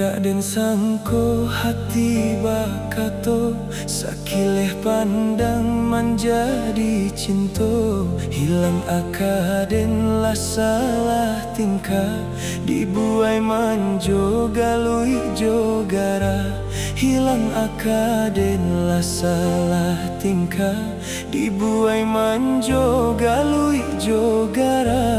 Dak den sangko hati bakato, sakileh pandang menjadi cinta. Hilang akaden lah salah tingkah, dibuai manjo galui jogara. Hilang akaden lah salah tingkah, dibuai manjo galui jogara.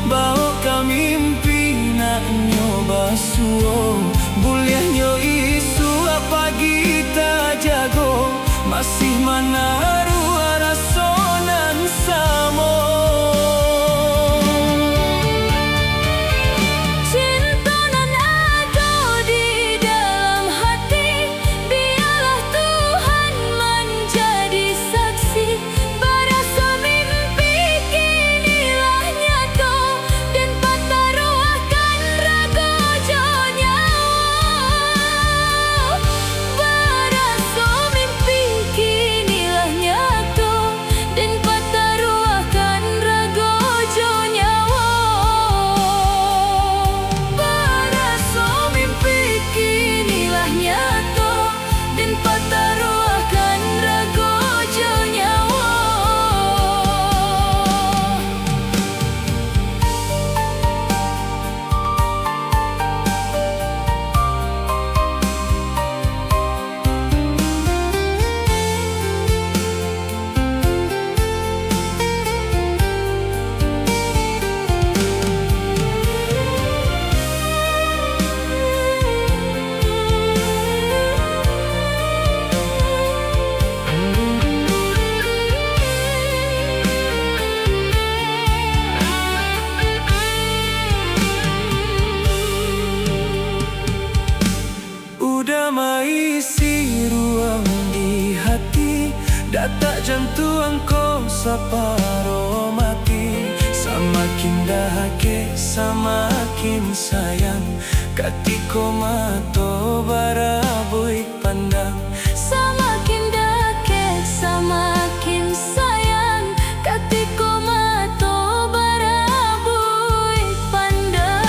Bawa kami mimpi nak nyoba suo, buliahnya isu apa kita jago, masih mana rua rasonan samo. Cinta nan ada di dalam hati, biarlah Tuhan menjadi saksi. Berasa mimpi kinilah nyata, dan patah ruahkan raga nyawa. Berasa mimpi kinilah nyata, dan patah ruahkan raga nyawa. Berasa mimpi kinilah nyata, dan patah ruahkan raga nyawa. Udah maisi ruang di hati, data jantung kau saparo mati. Samakin dahake, samakin sayang, katiko mato barabui pandang. Samakin dekat, samakin sayang, katiko mato barabui pandang.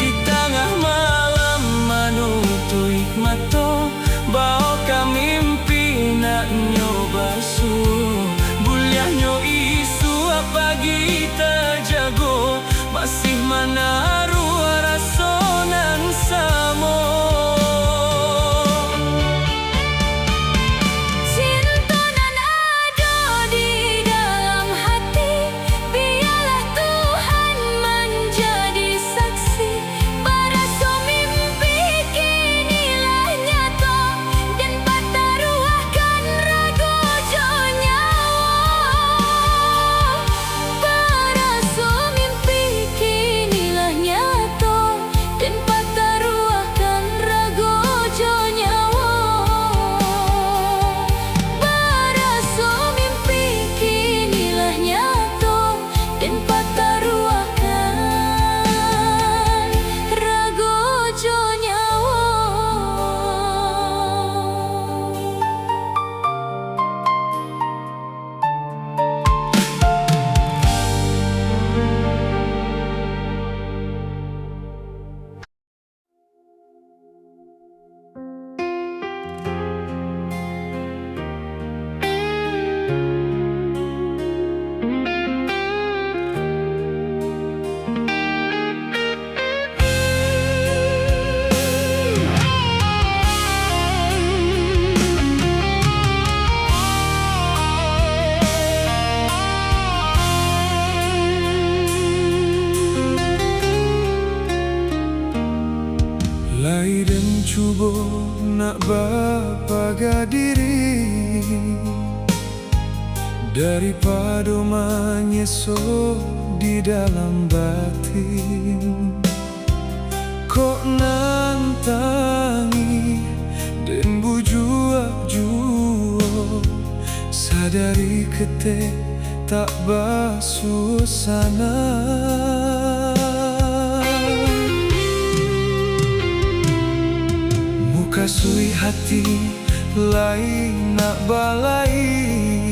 Di tengah malam manutui mato, bawa kami mimpi nak nyoba suo, buliahnya isu apa kita jago, masih mana rua rasonan samo. Cinta nan ada di dalam hati, biarlah Tuhan menjadi saksi. Berasa mimpi kinilah nyata, dan patah ruahkan raga nyawa. Berasa mimpi kinilah daripada menyesok di dalam batin. Kok nantangi dan bujuak juo, sadari kete tak basuh sana. Muka sui hati lain nak balai,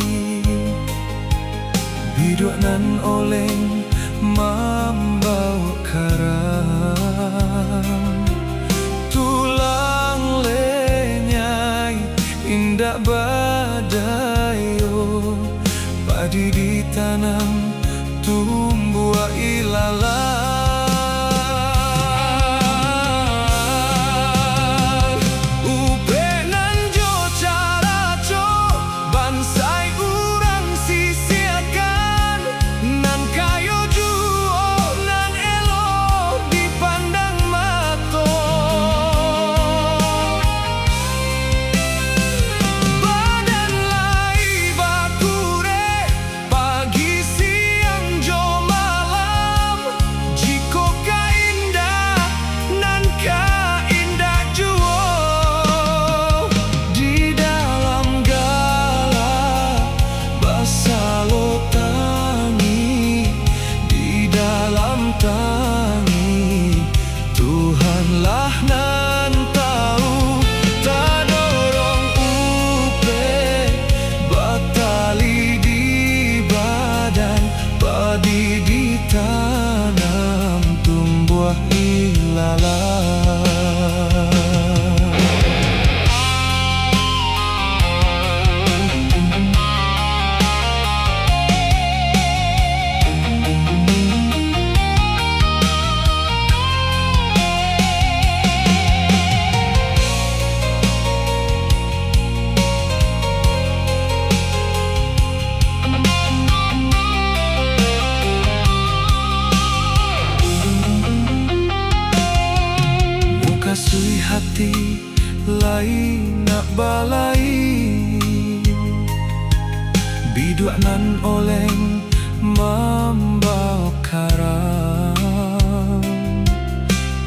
biduak nan oleng membawa karang. Tulang lenyai indah badayo, padi ditanam tumbuh ilalang. Hati lain nak balai, biduak nan oleng membawa karang.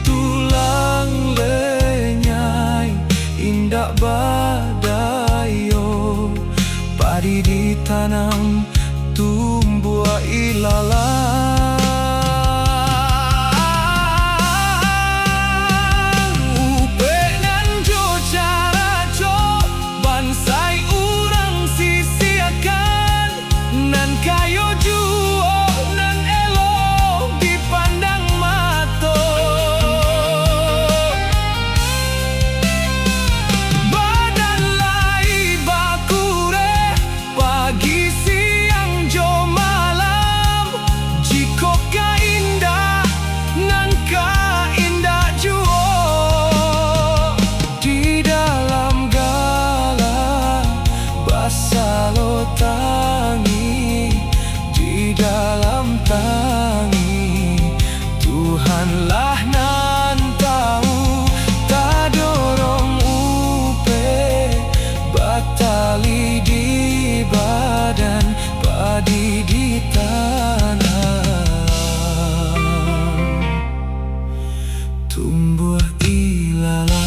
Tulang lenyai indah badayo, padi ditanam tumbuh ilalang. Tuhanlah nan tahu, tak dorong upe, batali di badan, padi di tanah, tumbuh ilalang.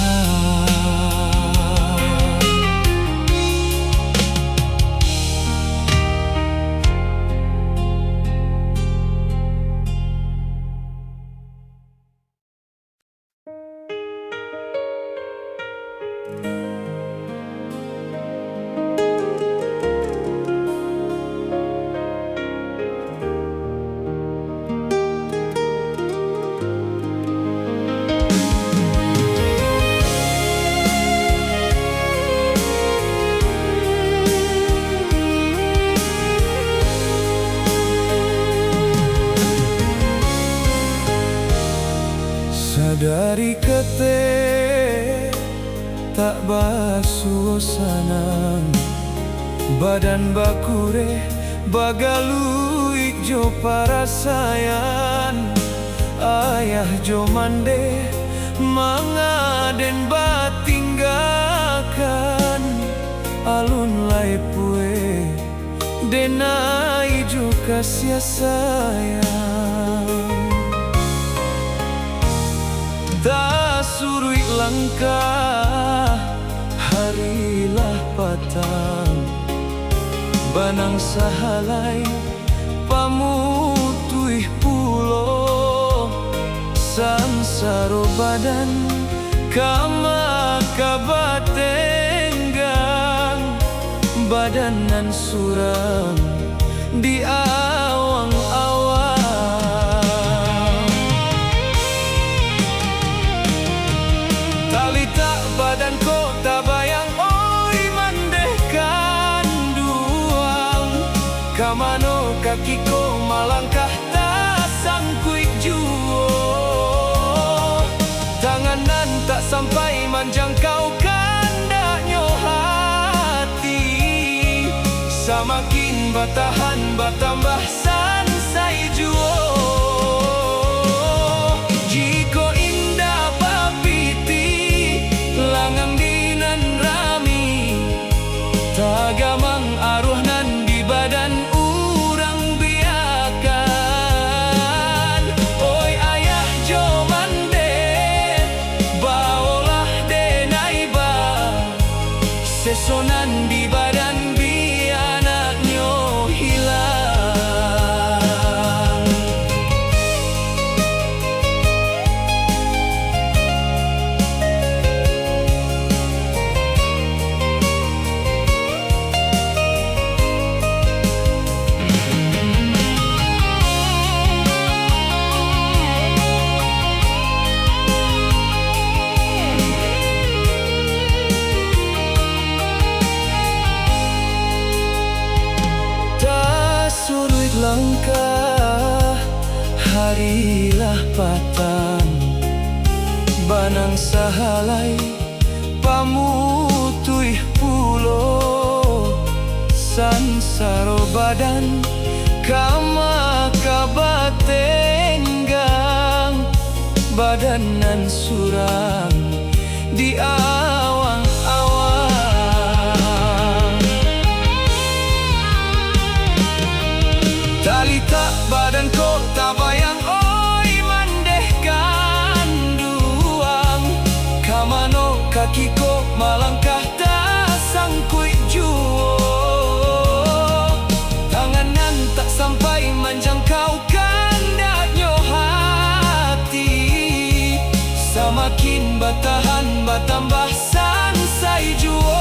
Sadari kete tak basuh sanang, badan bakure bagaluik jo parasayan. Ayah jo mande mangaden batinggakan, alun lai pue denai jo kasih sayang. Tak surui langkah harilah patang, banang sahalai pamutui pulo, sansaro badan kama kabatenggang, badanan suram di awang-awang. Talita badan ko tabayang oi mandehkan duang, kamano kaki ko malangkah tak sangkuik juo, tanganan tak sampai menjangkau kandaknya hati, samakin batahan batambah sansai juo. Jiko indah papiti langang dinan rami, tagamang aruh nan di badan urang biakan. Oi ayah jo mande baolah denai ba, sesonan di badan bianaknyo hilang. Langkah harilah patang, banang sahalai pamutui pulo, sansaro badan kama kabatenggang, badanan suram di awang-awang. Talita badan ko tabayang oi mandehkan duang, kamano kaki ko malangkah tak sangkuik juo, tanganan tak sampai menjangkau kandaknya hati, samakin batahan batambah sansai juo.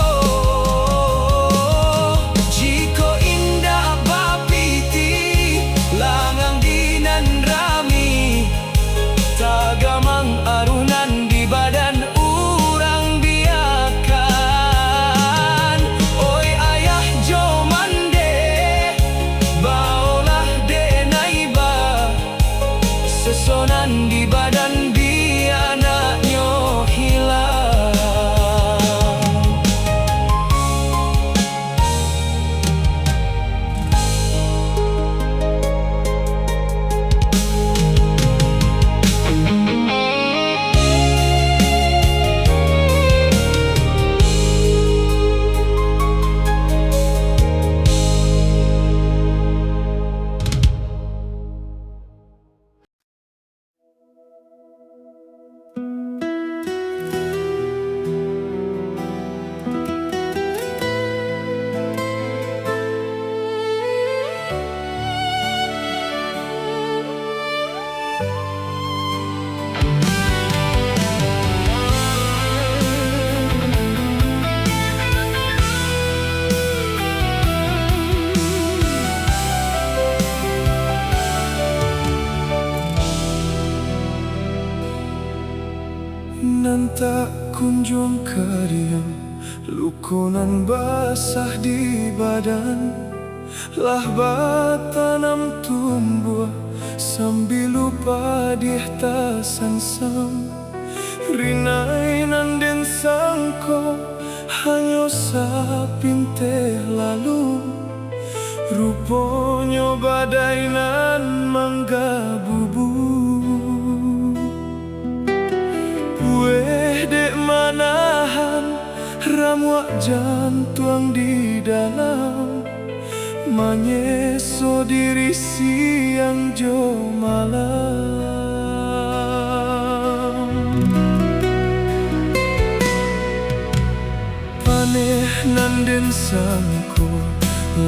Tagamang arunan di badan urang biakan. Oi ayah jo mande baolah denai ba, sesonan di badan bianaknyo hilang. Nan tak kunjung kadiam, lukunan basah di badan, lah batanam tumbuh sambil lupa di tasan sam. Rinai nan den sangko hanya sapinte lalu, ruponyo badai nan mangga bubu. Weh dek manahan ramuak jantung di dalam, manyeso diri siang jo malam. Paneh nanden sangko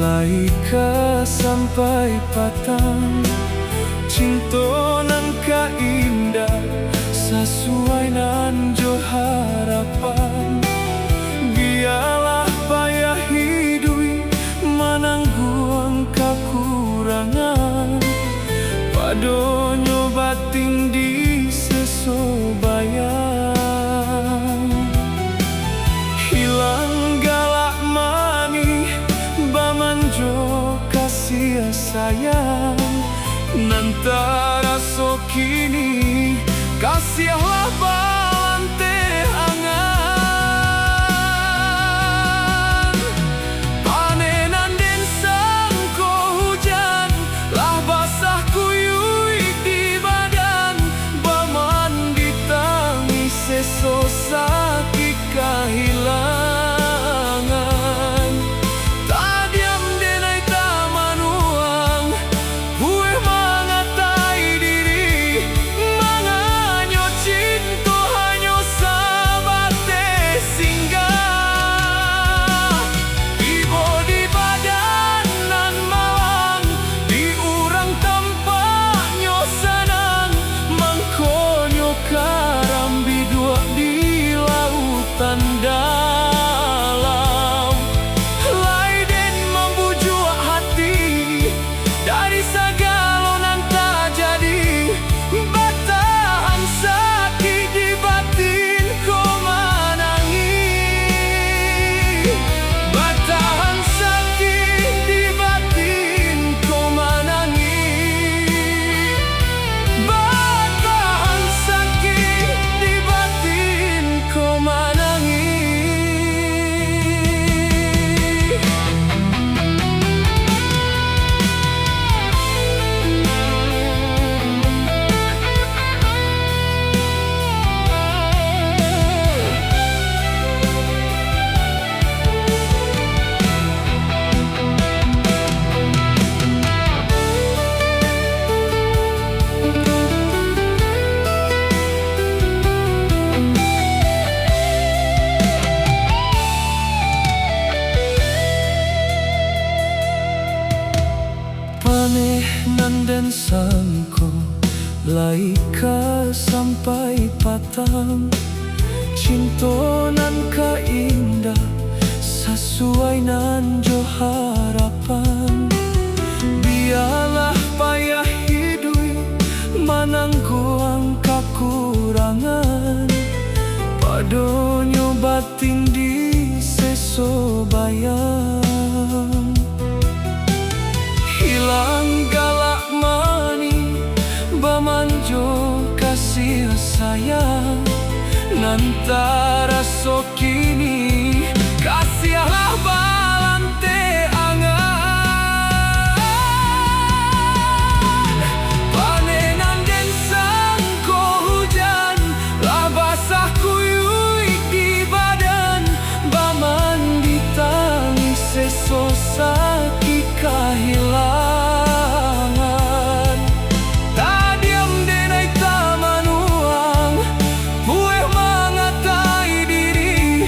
laika sampai patang, cinta nan ka indah sesuai nan jo harapan. Biarlah payah hidui manangguang kekurangan, pado nyobating di sesobayan. Hilang galak mani bamanjo kasih sayang, nantara so kini kasihlah balante angan. Panenan den sangko hujan lah basah kuyui di badan, baman ditangis seso sakit kehilangan. Tadiam denai tamanuang buih mangatai diri, manganyo cinta hanyo sabate singgah. Ibo di badan nan malang diurang tampaknya sanang, mangkonyo karambi dua di lautan dalam. Laiden membujuk hati dari segala tak jadi, batahan sakit di batin ko manangi. Batahan sakit di batin ko manangi. Batahan sakit di batin ko manangi. Paneh nanden sangko laika sampai patang, cinta nan ka indah sesuai nan jo harapan. Biarlah payah hidui manangguang kekurangan, pado nyobatin di sesobayan. Hilang galak mani bamanjo kasih sayang, nantara so kini kasihlah balante angan. Panenan den sangko hujan lah basah kuyui di badan, baman ditangis seso sakit kehilangan. Tadiam denai tamanuang buih mangatai diri,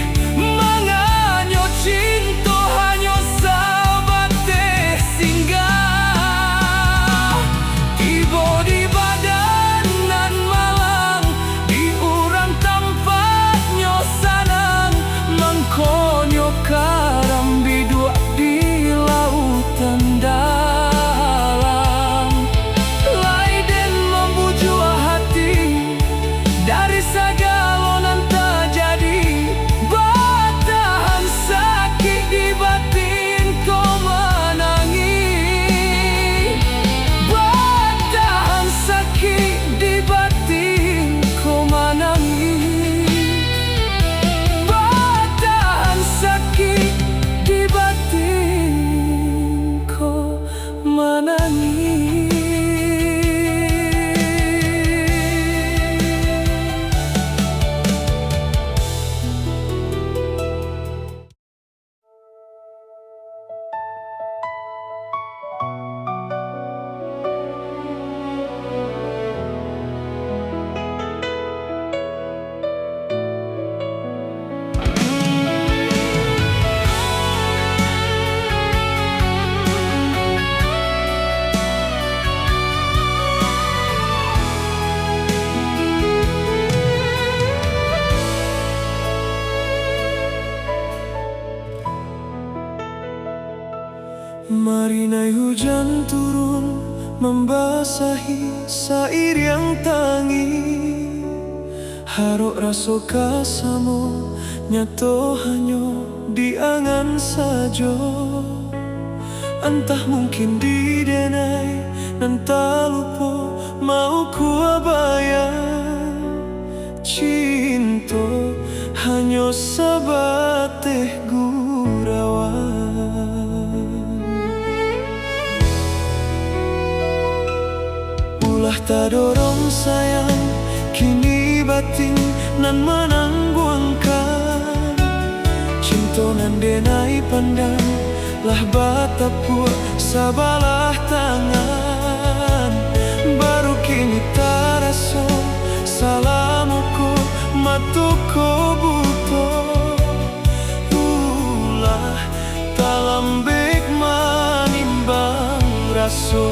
Marinai hujan turun membasahi sair yang tangi. Haruk raso kasamo nyato hanyo diangan sajo. Entah mungkin di denai nanta lupo mau kuabaya. Cinto hanyo sabateh gurawan. Ulah tak dorong sayang, kini batin nan menangguangkan. Cinto nan denai pandang, lah batapua sabalah tangan. Baru kini taraso salamuku matuko buto. Ulah talambek manimbang raso.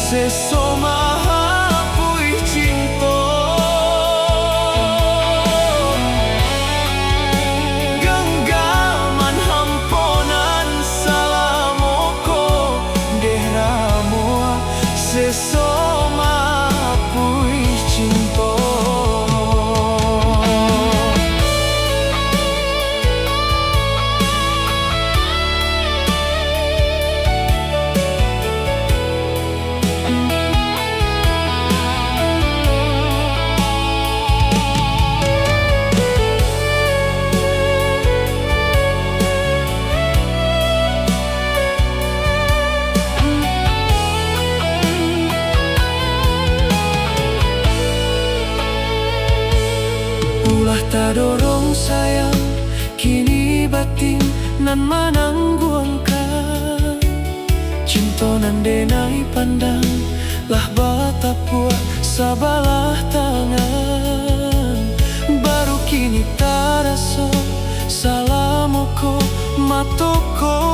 Seso mahapui cinto, genggaman hamponan salamoko dehramu. Seso mahapui cinto. Ulah tak dorong sayang, kini batin nan menangguangkan. Cinto nan denai pandang, lah batapua sabalah tangan. Baru kini taraso salamoko matoko